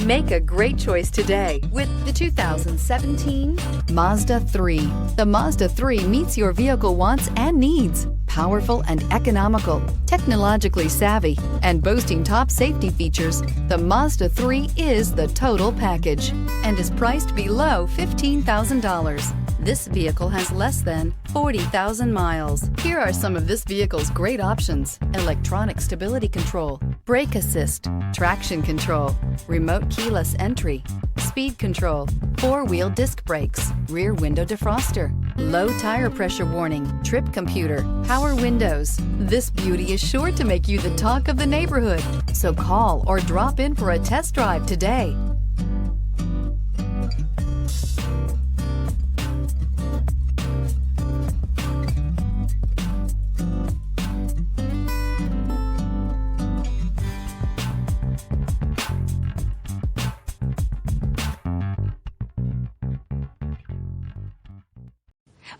Make a great choice today with the 2017 Mazda 3. The Mazda 3 meets your vehicle wants and needs. Powerful and economical, technologically savvy, and boasting top safety features, the Mazda 3 is the total package and is priced below $15,000. This vehicle has less than 40,000 miles. Here are some of this vehicle's great options: electronic stability control, brake assist, traction control, remote keyless entry, speed control, four-wheel disc brakes, rear window defroster, low tire pressure warning, trip computer, power windows. This beauty is sure to make you the talk of the neighborhood. So call or drop in for a test drive today.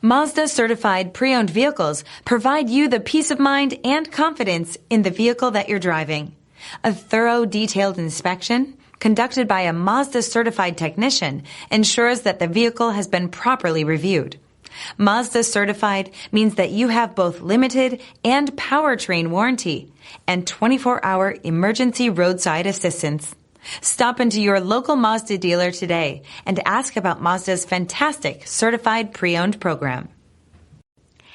Mazda certified pre-owned vehicles provide you the peace of mind and confidence in the vehicle that you're driving. A thorough, detailed inspection conducted by a Mazda certified technician ensures that the vehicle has been properly reviewed. Mazda certified means that you have both limited and powertrain warranty and 24-hour emergency roadside assistance. Stop into your local Mazda dealer today and ask about Mazda's fantastic certified pre-owned program.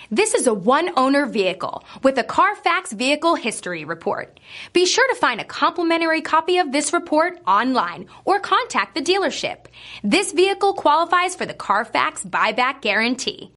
This is a one-owner vehicle with a Carfax Vehicle History Report. Be sure to find a complimentary copy of this report online or contact the dealership. This vehicle qualifies for the Carfax Buyback Guarantee.